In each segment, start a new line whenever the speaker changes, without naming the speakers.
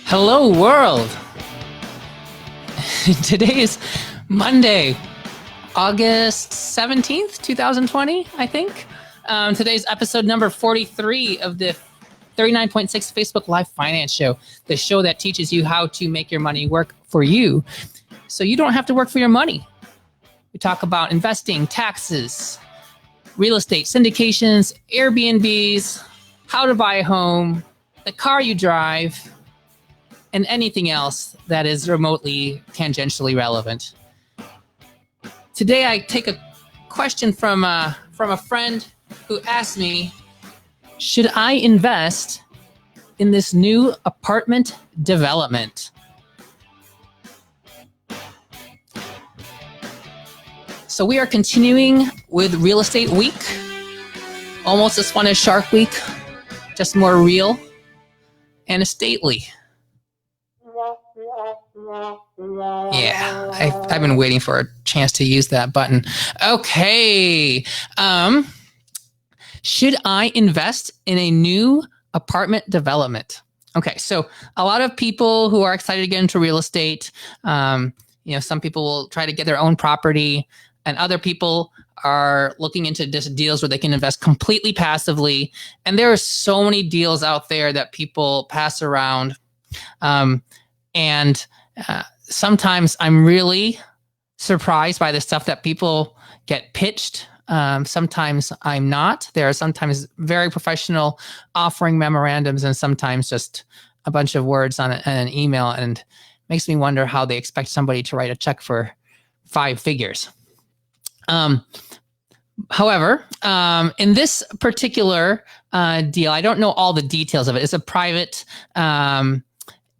Hello, world. Today is Monday, August 17th, 2020, I think. Today's episode number 43 of the 39.6 Facebook Live Finance Show, the show that teaches you how to make your money work for you so you don't have to work for your money. We talk about investing, taxes, real estate, syndications, Airbnbs, how to buy a home, the car you drive, and anything else that is remotely tangentially relevant. Today, I take a question from a friend who asked me, should I invest in this new apartment development? So we are continuing with Real Estate Week. Almost as fun as Shark Week, just more real and stately. Yeah, I've been waiting for a chance to use that button. Okay. Should I invest in a new apartment development? Okay, so a lot of people who are excited to get into real estate, some people will try to get their own property, and other people are looking into deals where they can invest completely passively. And there are so many deals out there that people pass around. Sometimes I'm really surprised by the stuff that people get pitched. Sometimes I'm not. There are sometimes very professional offering memorandums and sometimes just a bunch of words on an email, and it makes me wonder how they expect somebody to write a check for 5 figures. However, in this particular deal, I don't know all the details of it. It's a private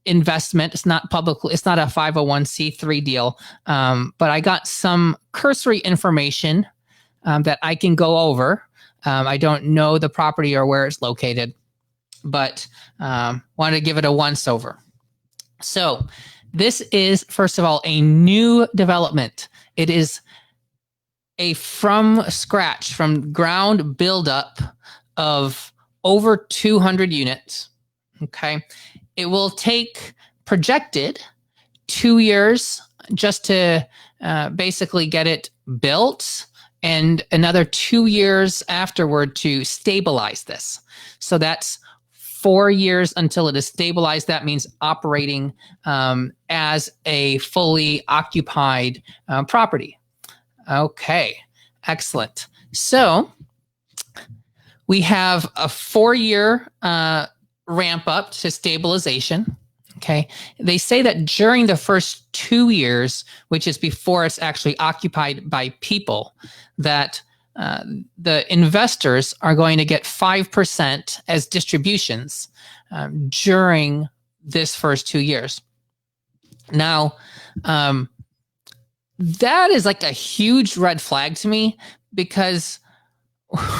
investment. It's not public. It's not a 501c3 deal. But I got some cursory information that I can go over. I don't know the property or where it's located, but wanted to give it a once over. So this is, first of all, a new development. It is a from ground buildup of over 200 units. Okay. It will take projected 2 years just to basically get it built, and another 2 years afterward to stabilize this. So that's 4 years until it is stabilized. That means operating as a fully occupied property. Okay, excellent. So we have a 4-year ramp up to stabilization. Okay. They say that during the first 2 years, which is before it's actually occupied by people, that the investors are going to get 5% as distributions during this first 2 years. Now, that is like a huge red flag to me, because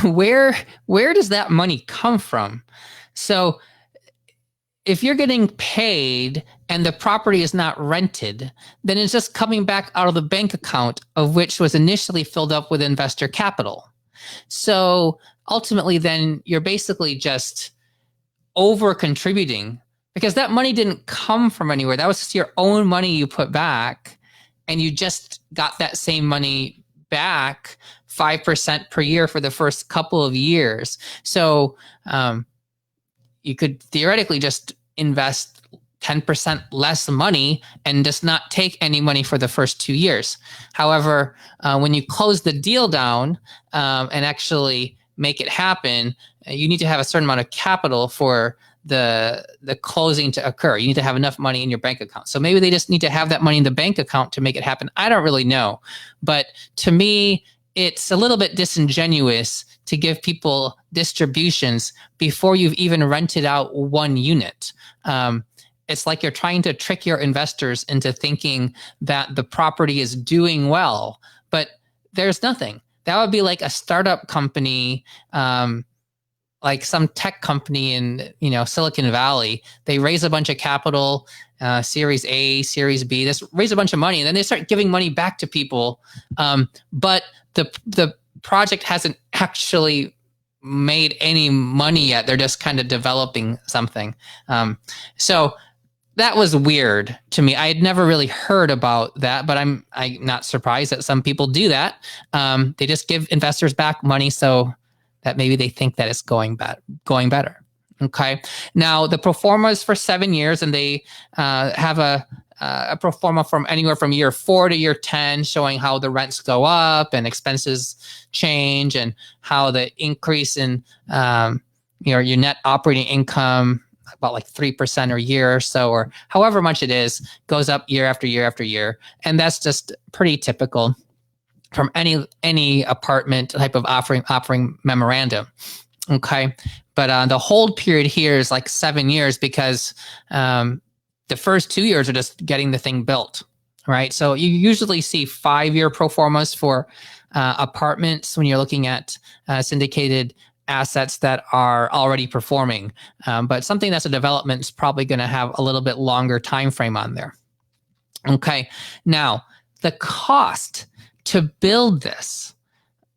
where does that money come from? So if you're getting paid and the property is not rented, then it's just coming back out of the bank account of which was initially filled up with investor capital. So ultimately, then you're basically just over contributing, because that money didn't come from anywhere. That was just your own money you put back, and you just got that same money back 5% per year for the first couple of years. So, you could theoretically just invest 10% less money and just not take any money for the first 2 years. However, when you close the deal down and actually make it happen, you need to have a certain amount of capital for the closing to occur. You need to have enough money in your bank account. So maybe they just need to have that money in the bank account to make it happen. I don't really know. But to me, it's a little bit disingenuous to give people distributions before you've even rented out 1 unit. It's like you're trying to trick your investors into thinking that the property is doing well, but there's nothing. That would be like a startup company, like some tech company in Silicon Valley. They raise a bunch of capital, Series A, Series B. They raise a bunch of money, and then they start giving money back to people. But the project hasn't actually made any money yet. They're just kind of developing something. So that was weird to me. I had never really heard about that, but I'm not surprised that some people do that. They just give investors back money so that maybe they think that it's going better. Okay. Now the pro forma is for 7 years, and they have a pro forma from anywhere from year 4 to year 10, showing how the rents go up and expenses change, and how the increase in your net operating income, about like 3% a year or so, or however much it is, goes up year after year after year. And that's just pretty typical from any apartment type of offering memorandum. Okay. But the hold period here is like 7 years, because the first 2 years are just getting the thing built, right? So you usually see 5-year pro formas for apartments when you're looking at syndicated assets that are already performing. But something that's a development is probably going to have a little bit longer time frame on there. Okay. Now, the cost to build this.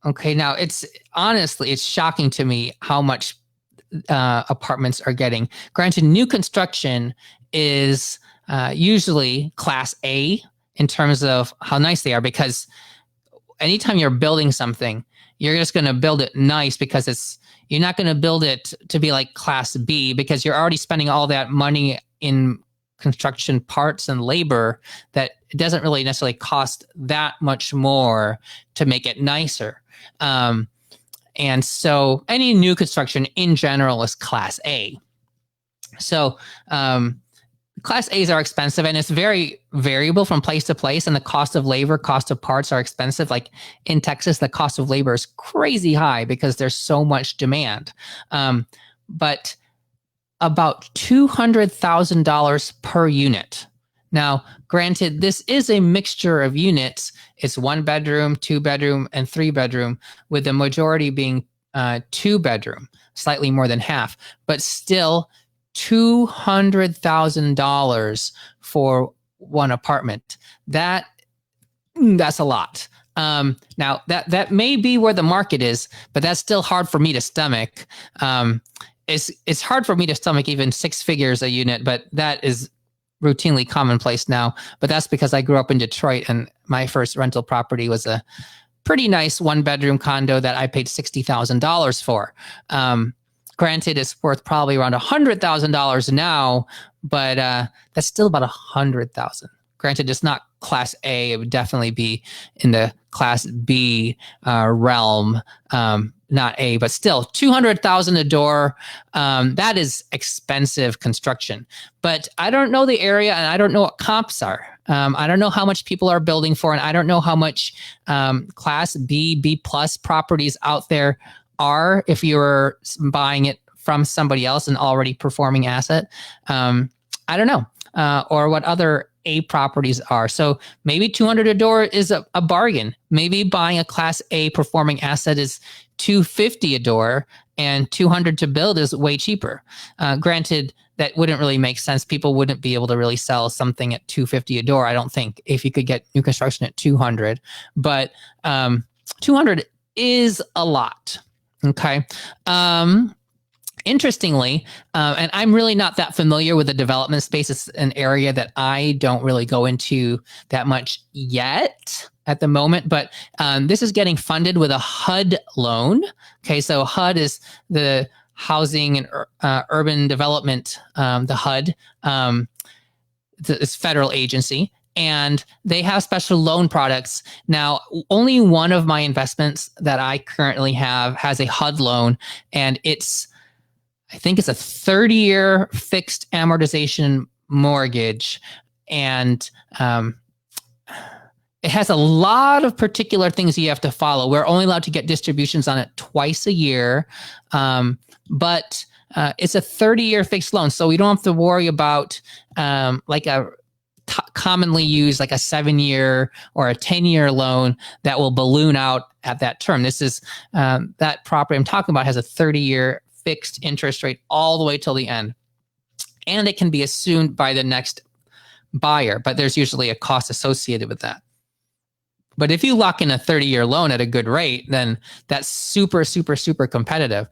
Okay. Now, it's shocking to me how much apartments are getting. Granted, new construction is usually class A in terms of how nice they are, because anytime you're building something, you're just going to build it nice, because you're not going to build it to be like class B, because you're already spending all that money in construction parts and labor that it doesn't really necessarily cost that much more to make it nicer. And so any new construction in general is class A. So class A's are expensive, and it's very variable from place to place. And the cost of labor, cost of parts are expensive. Like in Texas, the cost of labor is crazy high because there's so much demand. But about $200,000 per unit. Now, granted, this is a mixture of units. It's 1 bedroom, 2 bedroom, and 3 bedroom, with the majority being 2 bedroom, slightly more than half, but still $200,000 for one apartment. That's a lot. Now that may be where the market is, but that's still hard for me to stomach. It's hard for me to stomach even 6 figures a unit, but that is routinely commonplace now. But that's because I grew up in Detroit, and my first rental property was a pretty nice 1-bedroom condo that I paid $60,000 for. Granted, it's worth probably around $100,000 now, but that's still about $100,000. Granted, it's not class A; it would definitely be in the class B realm, not A, but still $200,000 a door. That is expensive construction. But I don't know the area, and I don't know what comps are. I don't know how much people are building for, and I don't know how much class B, B plus properties out there are if you're buying it from somebody else, an already performing asset. I don't know. Or what other A properties are. So maybe $200 a door is a bargain. Maybe buying a class A performing asset is $250 a door, and $200 to build is way cheaper. Granted, that wouldn't really make sense. People wouldn't be able to really sell something at $250 a door, I don't think, if you could get new construction at $200. But $200 is a lot. Okay. Interestingly, and I'm really not that familiar with the development space. It's an area that I don't really go into that much yet at the moment, but this is getting funded with a HUD loan. Okay, so HUD is the Housing and Urban Development, the HUD, this federal agency. And they have special loan products. Now, only one of my investments that I currently have has a HUD loan, and I think it's a 30-year fixed amortization mortgage. And it has a lot of particular things you have to follow. We're only allowed to get distributions on it twice a year. But it's a 30-year fixed loan. So we don't have to worry about like a commonly used like a 7-year or a 10-year loan that will balloon out at that term. This is that property I'm talking about has a 30-year fixed interest rate all the way till the end, and it can be assumed by the next buyer, but there's usually a cost associated with that. But if you lock in a 30-year loan at a good rate, then that's super, super, super competitive.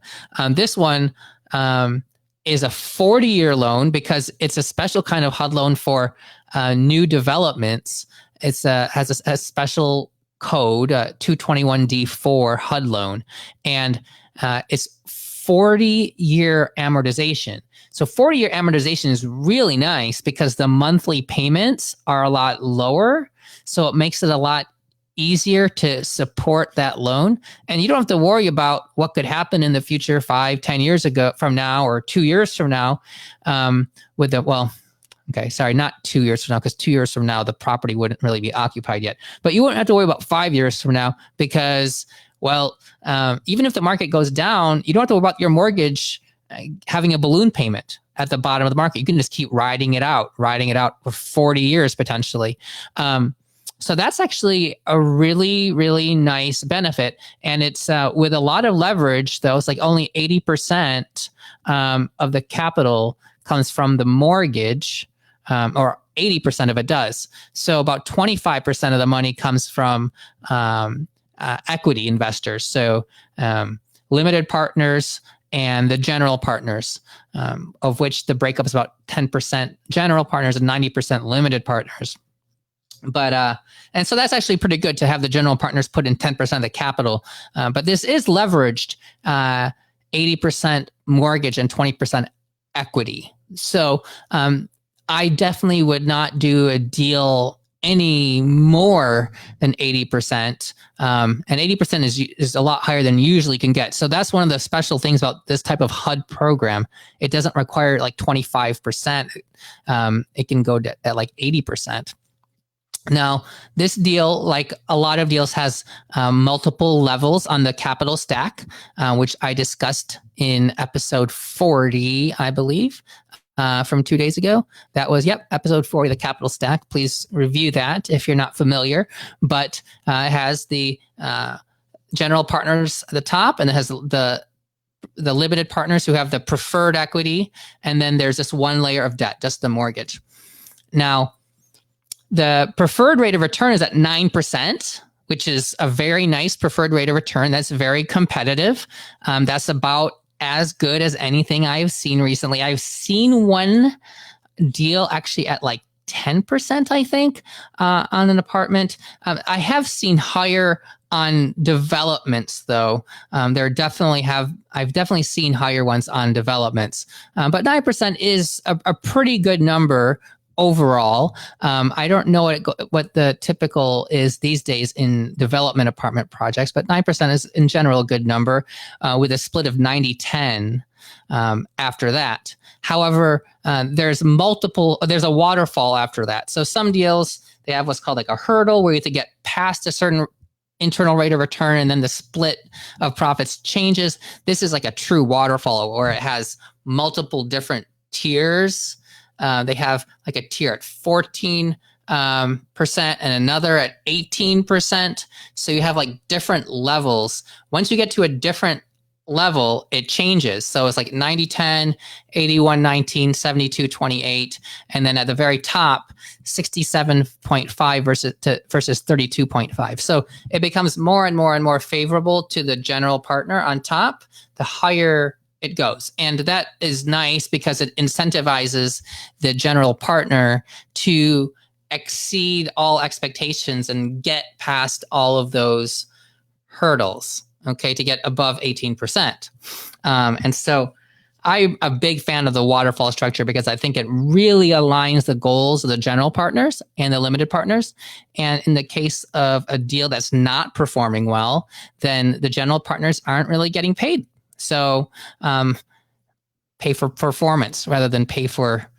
This one is a 40-year loan because it's a special kind of HUD loan for new developments. It's has a special code, 221D4 HUD loan, and it's 40-year amortization. So 40-year amortization is really nice because the monthly payments are a lot lower. So it makes it a lot easier to support that loan. And you don't have to worry about what could happen in the future 5-10 years ago from now or 2 years from now with the, well, okay, sorry, not 2 years from now, because 2 years from now, the property wouldn't really be occupied yet. But you wouldn't have to worry about 5 years from now because, well, even if the market goes down, you don't have to worry about your mortgage having a balloon payment at the bottom of the market. You can just keep riding it out for 40 years potentially. So that's actually a really, really nice benefit. And it's with a lot of leverage, though. It's like only 80% of the capital comes from the mortgage, or 80% of it does. So about 25% of the money comes from equity investors. So limited partners and the general partners, of which the breakup is about 10% general partners and 90% limited partners. But and so that's actually pretty good to have the general partners put in 10% of the capital. But this is leveraged 80% mortgage and 20% equity. So I definitely would not do a deal any more than 80%. And 80% is a lot higher than you usually can get. So that's one of the special things about this type of HUD program. It doesn't require like 25%. It can go at like 80%. Now, this deal, like a lot of deals, has multiple levels on the capital stack, which I discussed in episode 40, I believe, from 2 days ago. That was, episode 40, the capital stack. Please review that if you're not familiar. But it has the general partners at the top, and it has the limited partners who have the preferred equity, and then there's this one layer of debt, just the mortgage. Now, the preferred rate of return is at 9%, which is a very nice preferred rate of return. That's very competitive. That's about as good as anything I've seen recently. I've seen one deal actually at like 10%, I think, on an apartment. I have seen higher on developments, though. I've definitely seen higher ones on developments. But 9% is a pretty good number overall. I don't know what the typical is these days in development apartment projects, but 9% is in general a good number, with a split of 90-10 after that. However, there's a waterfall after that. So some deals, they have what's called like a hurdle where you have to get past a certain internal rate of return, and then the split of profits changes. This is like a true waterfall where it has multiple different tiers. They have like a tier at 14% and another at 18%. So you have like different levels. Once you get to a different level, it changes. So it's like 90-10, 81-19, 72-28. And then at the very top, 67.5 versus 32.5. So it becomes more and more and more favorable to the general partner on top, the higher it goes. And that is nice because it incentivizes the general partner to exceed all expectations and get past all of those hurdles, okay, to get above 18%. And so I'm a big fan of the waterfall structure because I think it really aligns the goals of the general partners and the limited partners. And in the case of a deal that's not performing well, then the general partners aren't really getting paid. So pay for performance rather than pay for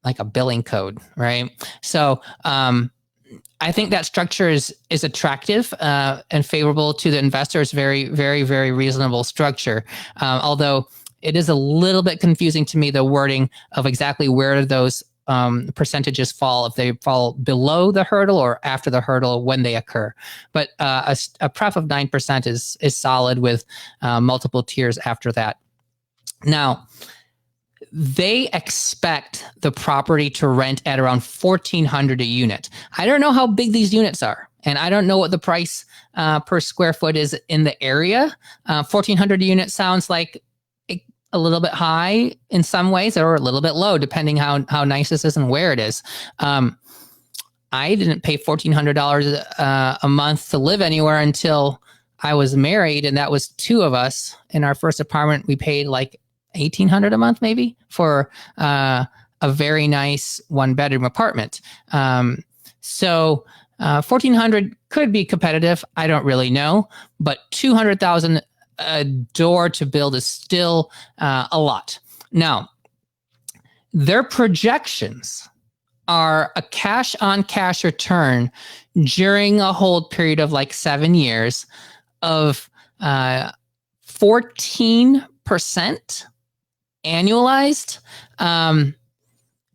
like a billing code, right? So I think that structure is attractive and favorable to the investors. Very, very, very reasonable structure. Although it is a little bit confusing to me, the wording of exactly where those percentages fall, if they fall below the hurdle or after the hurdle when they occur. But a pref of 9% is solid with multiple tiers after that. Now, they expect the property to rent at around $1,400 a unit. I don't know how big these units are, and I don't know what the price per square foot is in the area. $1,400 a unit sounds like a a little bit high in some ways, or a little bit low, depending how nice this is and where it is. I didn't pay $1,400 a month to live anywhere until I was married, and that was two of us. In our first apartment, we paid like $1,800 a month, maybe, for a very nice one-bedroom apartment. So $1,400 could be competitive. I don't really know, but $200,000 a door to build is still a lot. Now, their projections are a cash on cash return during a hold period of like 7 years of 14% annualized.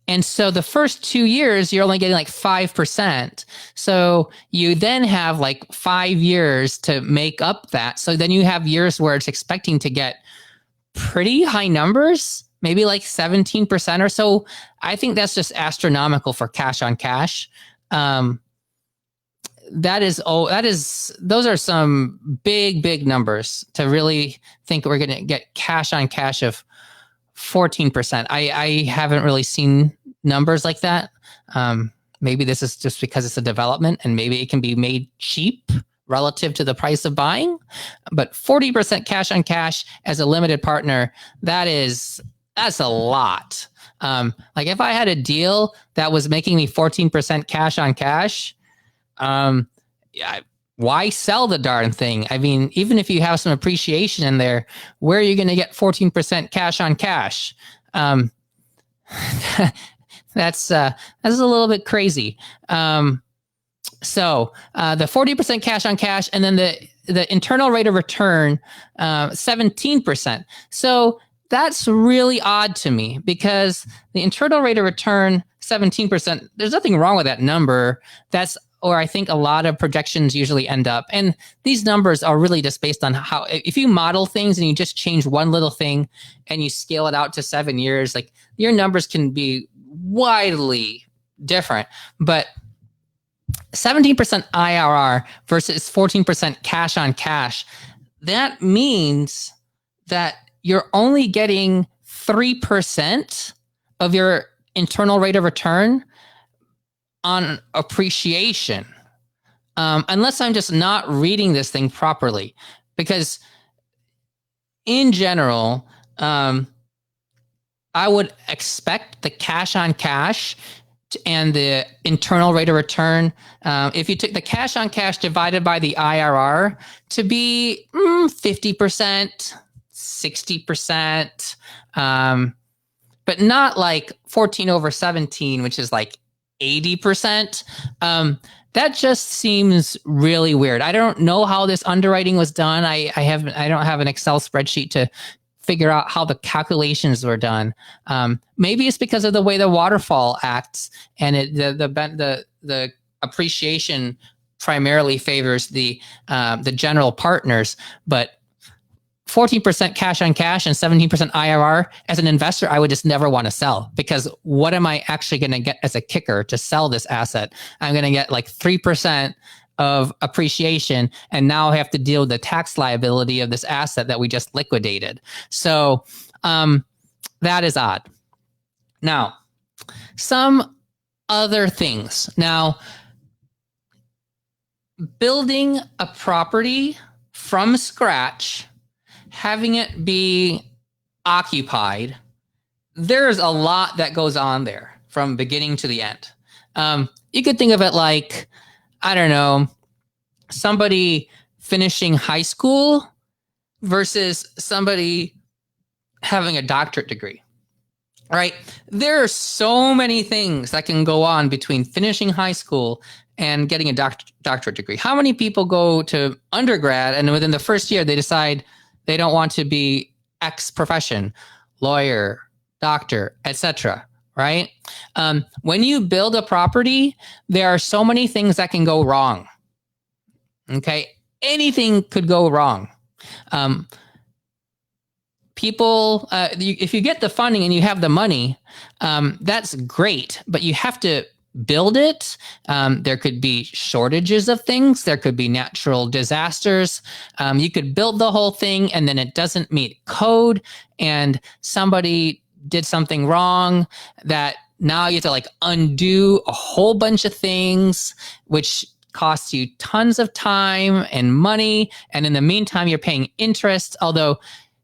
And so the first 2 years, you're only getting like 5%. So you then have like 5 years to make up that. So then you have years where it's expecting to get pretty high numbers, maybe like 17% or so. I think that's just astronomical for cash on cash. Those are some big numbers to really think we're going to get cash on cash of 14%. I haven't really seen numbers like that. Maybe this is just because it's a development and maybe it can be made cheap relative to the price of buying, but 40% cash on cash as a limited partner, that's a lot. Like if I had a deal that was making me 14% cash on cash, why sell the darn thing? I mean, even if you have some appreciation in there, where are you going to get 14% cash on cash? That's a little bit crazy. So the 40% cash on cash, and then the internal rate of return, 17%. So that's really odd to me because the internal rate of return, 17%, there's nothing wrong with that number. Or I think a lot of projections usually end up. And these numbers are really just based on how, if you model things and you just change one little thing and you scale it out to 7 years, like your numbers can be widely different. But 17% IRR versus 14% cash on cash, that means that you're only getting 3% of your internal rate of return on appreciation, unless I'm just not reading this thing properly. Because in general, I would expect the cash on cash and the internal rate of return, if you took the cash on cash divided by the IRR, to be 50%, 60%, but not like 14 over 17, which is like 80%. That just seems really weird. I don't know how this underwriting was done. I don't have an Excel spreadsheet to figure out how the calculations were done. Maybe it's because of the way the waterfall acts, and the appreciation primarily favors the general partners, but 14% cash on cash and 17% IRR, as an investor, I would just never want to sell, because what am I actually going to get as a kicker to sell this asset? I'm going to get like 3% of appreciation, and now I have to deal with the tax liability of this asset that we just liquidated. So that is odd. Now, some other things. Now, building a property from scratch, having it be occupied, there's a lot that goes on there from beginning to the end. You could think of it like, I don't know, somebody finishing high school versus somebody having a doctorate degree, right? There are so many things that can go on between finishing high school and getting a doctorate degree. How many people go to undergrad and within the first year they decide they don't want to be X profession, lawyer, doctor, etc., right? When you build a property, there are so many things that can go wrong. Okay? Anything could go wrong. If you get the funding and you have the money, that's great, but you have to build it. There could be shortages of things. There could be natural disasters. You could build the whole thing and then it doesn't meet code and somebody did something wrong that now you have to like undo a whole bunch of things, which costs you tons of time and money. And in the meantime, you're paying interest, although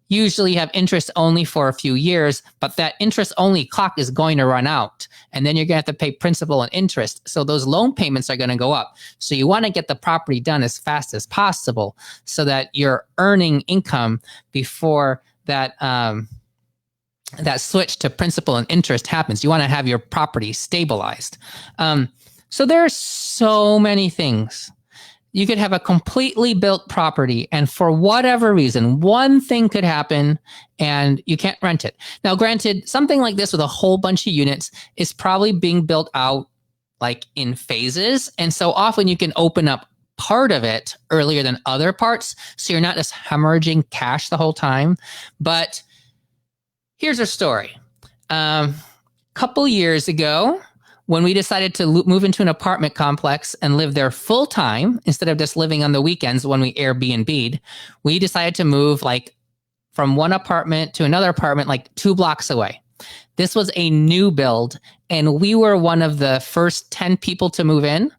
usually you have interest only for a few years, but that interest only clock is going to run out. And then you're going to have to pay principal and interest. So those loan payments are going to go up. So you want to get the property done as fast as possible so that you're earning income before that, that switch to principal and interest happens. You want to have your property stabilized. So there are so many things. You could have a completely built property and for whatever reason, one thing could happen and you can't rent it. Now, granted, something like this with a whole bunch of units is probably being built out like in phases. And so often you can open up part of it earlier than other parts. So you're not just hemorrhaging cash the whole time. But here's a story. Couple years ago, when we decided to move into an apartment complex and live there full time, instead of just living on the weekends when we Airbnb'd, we decided to move like from one apartment to another apartment, like 2 blocks away. This was a new build and we were one of the first 10 people to move in.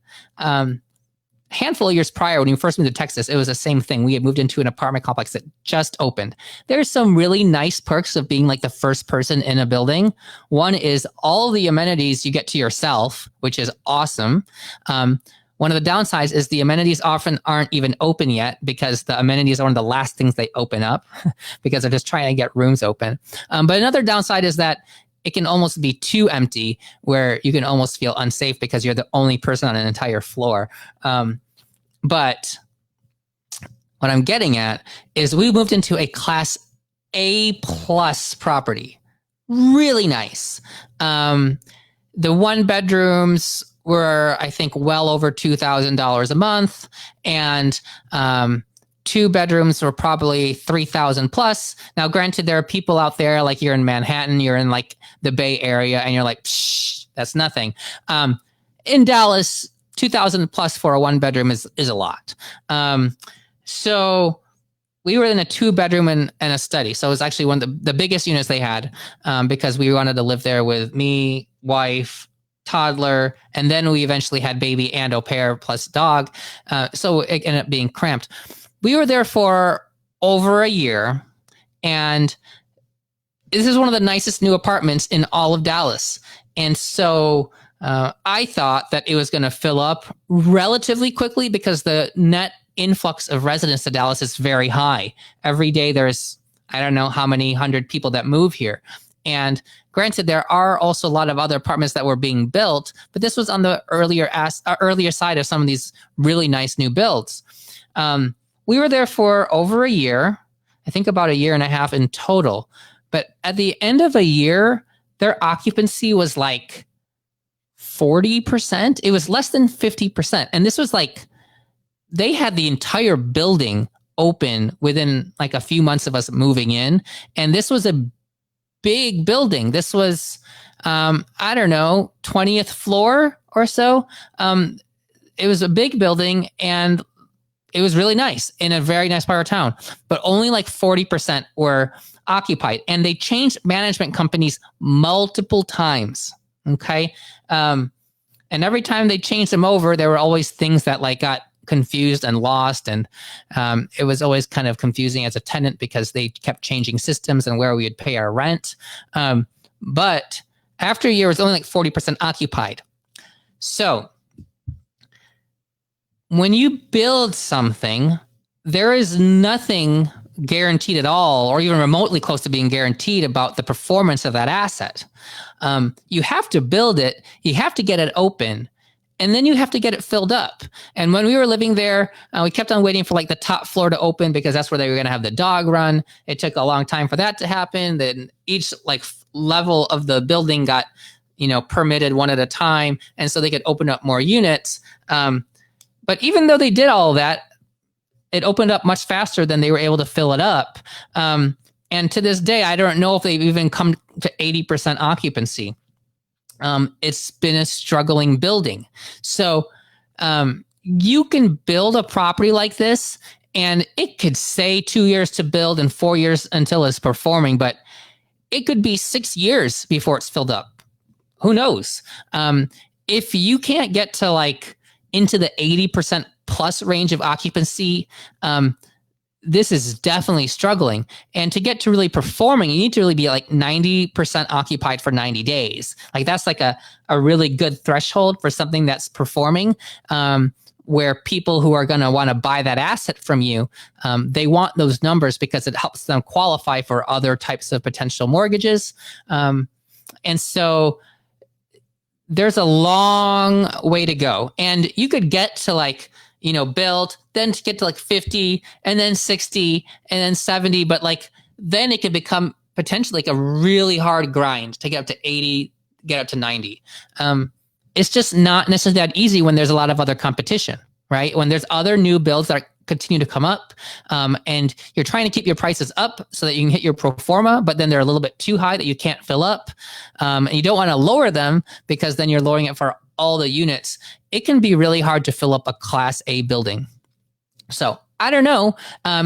A handful of years prior, when we first moved to Texas, it was the same thing. We had moved into an apartment complex that just opened. There's some really nice perks of being like the first person in a building. One is all the amenities you get to yourself, which is awesome. One of the downsides is the amenities often aren't even open yet because the amenities are one of the last things they open up because they're just trying to get rooms open. But another downside is that it can almost be too empty where you can almost feel unsafe because you're the only person on an entire floor. But what I'm getting at is we moved into a Class A plus property. Really nice. The 1 bedrooms were, I think, well over $2,000 a month. And 2 bedrooms were probably 3,000 plus. Now, granted, there are people out there like you're in Manhattan, you're in like the Bay Area, and you're like, psh, that's nothing. In Dallas, 2,000 plus for a 1 bedroom is a lot. So we were in a 2 bedroom and a study. So it was actually one of the biggest units they had because we wanted to live there with me, wife, toddler, and then we eventually had baby and au pair plus dog. So it ended up being cramped. We were there for over a year, and this is one of the nicest new apartments in all of Dallas. And so I thought that it was going to fill up relatively quickly because the net influx of residents to Dallas is very high. Every day there's, I don't know how many 100 people that move here. And granted, there are also a lot of other apartments that were being built, but this was on the earlier side of some of these really nice new builds. We were there for over a year, I think about 1.5 years in total. But at the end of a year, their occupancy was like 40%. It was less than 50%. And this was like, they had the entire building open within like a few months of us moving in. And this was a big building. This was, I don't know, 20th floor or so. It was a big building and it was really nice in a very nice part of town, but only like 40% were occupied. And they changed management companies multiple times. Okay. And every time they changed them over, there were always things that like got confused and lost. And it was always kind of confusing as a tenant because they kept changing systems and where we would pay our rent. But after a year, it was only like 40% occupied. So when you build something, there is nothing guaranteed at all, or even remotely close to being guaranteed about the performance of that asset. You have to build it, you have to get it open, and then you have to get it filled up. And when we were living there, we kept on waiting for like the top floor to open because that's where they were going to have the dog run. It took a long time for that to happen. Then each like level of the building got, permitted one at a time. And so they could open up more units. But even though they did all of that, it opened up much faster than they were able to fill it up. And to this day, I don't know if they've even come to 80% occupancy. it's been a struggling building. So you can build a property like this, and it could say 2 years to build and 4 years until it's performing, but it could be 6 years before it's filled up. Who knows? If you can't get to like into the 80% plus range of occupancy, this is definitely struggling. And to get to really performing, you need to really be like 90% occupied for 90 days. Like that's like a really good threshold for something that's performing, where people who are going to want to buy that asset from you, they want those numbers because it helps them qualify for other types of potential mortgages. And so there's a long way to go. And you could get to like, build, then to get to like 50 and then 60 and then 70. But like, then it could become potentially like a really hard grind to get up to 80, get up to 90. It's just not necessarily that easy when there's a lot of other competition, right? When there's other new builds that continue to come up, and you're trying to keep your prices up so that you can hit your pro forma, but then they're a little bit too high that you can't fill up. And you don't want to lower them because then you're lowering it for all the units. It can be really hard to fill up a Class A building. So I don't know.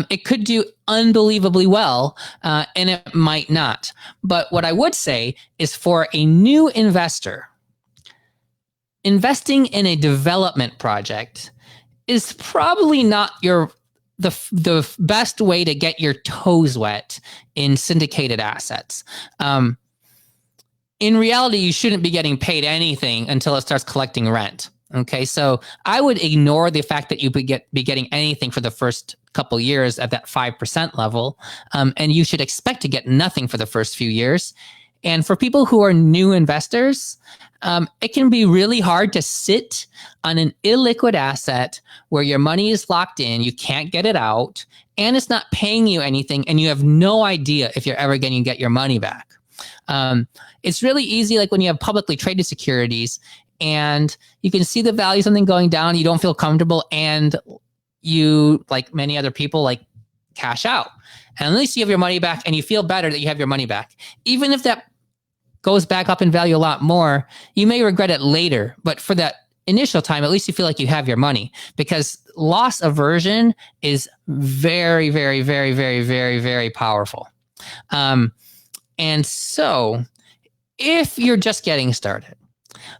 It could do unbelievably well, and it might not. But what I would say is for a new investor, investing in a development project is probably not the best way to get your toes wet in syndicated assets. In reality, you shouldn't be getting paid anything until it starts collecting rent. Okay, so I would ignore the fact that you would be getting anything for the first couple years at that 5% level, and you should expect to get nothing for the first few years. And for people who are new investors, it can be really hard to sit on an illiquid asset where your money is locked in, you can't get it out, and it's not paying you anything, and you have no idea if you're ever going to get your money back. It's really easy, like when you have publicly traded securities and you can see the value of something going down, you don't feel comfortable, and you, like many other people, like cash out. And at least you have your money back and you feel better that you have your money back. Even if that goes back up in value a lot more, you may regret it later. But for that initial time, at least you feel like you have your money, because loss aversion is very, very, very, very, very, very powerful. And so if you're just getting started,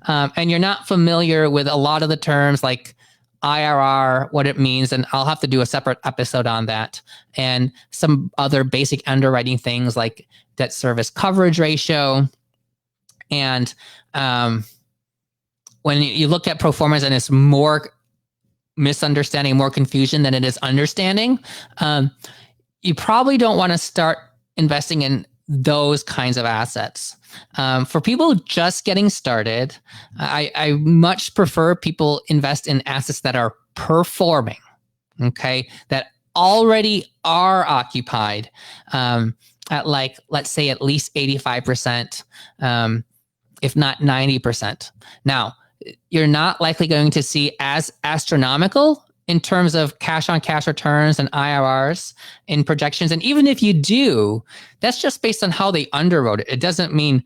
and you're not familiar with a lot of the terms like IRR, what it means, and I'll have to do a separate episode on that, and some other basic underwriting things like debt service coverage ratio. And when you look at pro formas, and it's more misunderstanding, more confusion than it is understanding, you probably don't want to start investing in those kinds of assets. For people just getting started, I much prefer people invest in assets that are performing, okay, that already are occupied at, like, let's say at least 85%, if not 90%. Now, you're not likely going to see as astronomical in terms of cash on cash returns and IRRs in projections. And even if you do, that's just based on how they underwrote it. It doesn't mean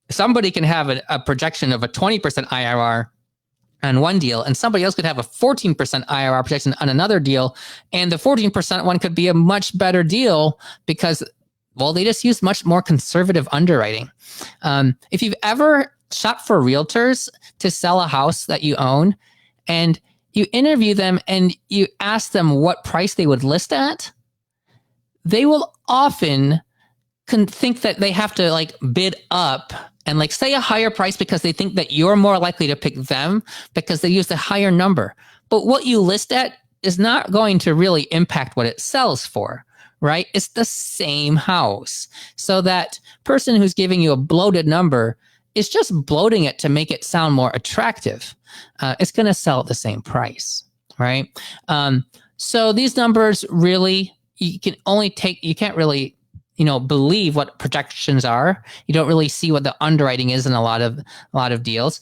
somebody can have a projection of a 20% IRR on one deal, and somebody else could have a 14% IRR projection on another deal. And the 14% one could be a much better deal because, well, they just use much more conservative underwriting. If you've ever shot for realtors to sell a house that you own, and you interview them and you ask them what price they would list at, they will often think that they have to like bid up and like say a higher price because they think that you're more likely to pick them because they used a higher number. But what you list at is not going to really impact what it sells for, right? It's the same house. So that person who's giving you a bloated number is just bloating it to make it sound more attractive. It's going to sell at the same price, right? So these numbers really, you can't really, believe what projections are. You don't really see what the underwriting is in a lot of deals.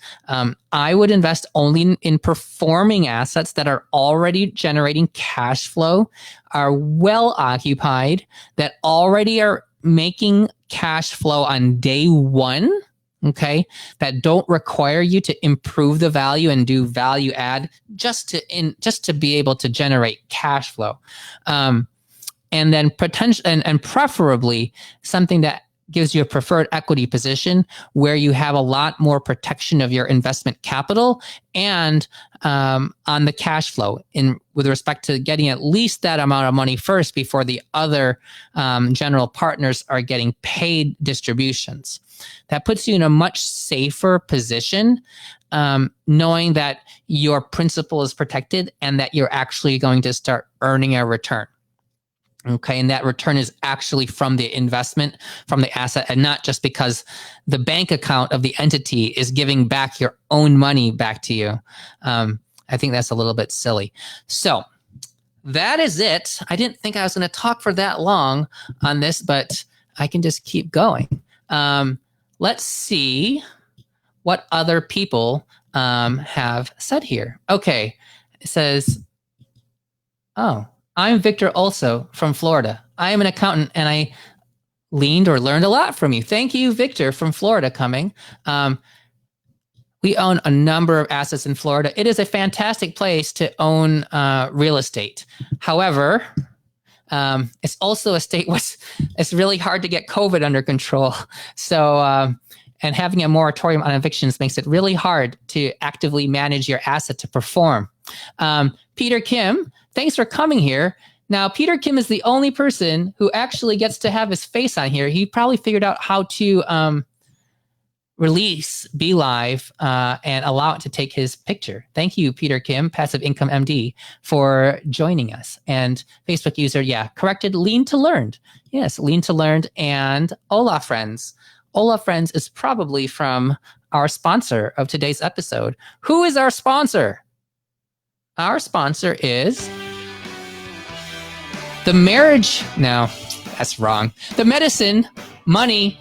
I would invest only in performing assets that are already generating cash flow, are well occupied, that already are making cash flow on day one. okay, that don't require you to improve the value and do value add just to be able to generate cash flow. And then potential and preferably something that gives you a preferred equity position where you have a lot more protection of your investment capital and on the cash flow with respect to getting at least that amount of money first before the other general partners are getting paid distributions. That puts you in a much safer position, knowing that your principal is protected and that you're actually going to start earning a return. Okay, and that return is actually from the investment, from the asset, and not just because the bank account of the entity is giving back your own money back to you. I think that's a little bit silly. So that is it. I didn't think I was going to talk for that long on this, but I can just keep going. Let's see what other people have said here. Okay, it says, oh, I'm Victor also from Florida. I am an accountant and I learned a lot from you. Thank you, Victor from Florida coming. We own a number of assets in Florida. It is a fantastic place to own real estate. However, it's also a state where it's really hard to get COVID under control. So, and having a moratorium on evictions makes it really hard to actively manage your asset to perform. Peter Kim, thanks for coming here. Now, Peter Kim is the only person who actually gets to have his face on here. He probably figured out how to release BeLive and allow it to take his picture. Thank you, Peter Kim, Passive Income MD, for joining us. And Facebook user, corrected, Lean to Learned. Yes, Lean to Learned and Ola Friends. Ola Friends is probably from our sponsor of today's episode. Who is our sponsor? Our sponsor is the marriage. No, that's wrong. The medicine, money.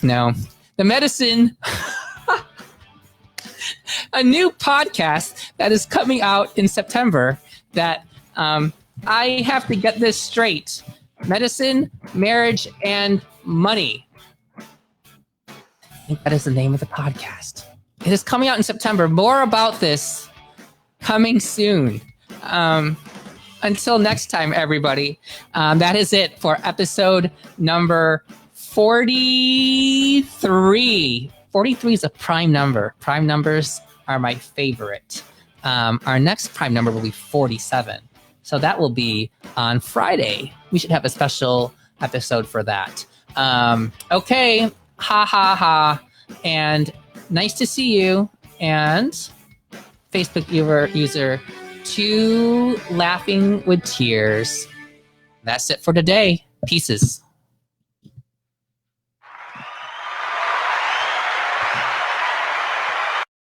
No, the medicine. A new podcast that is coming out in September that I have to get this straight. Medicine, marriage, and money. I think that is the name of the podcast. It is coming out in September. More about this coming soon. Until next time, everybody. That is it for episode number 43. 43 is a prime number. Prime numbers are my favorite. Our next prime number will be 47. So that will be on Friday. We should have a special episode for that. Okay. Ha ha ha. And nice to see you. And Facebook user 2 laughing with tears. That's it for today. Pieces.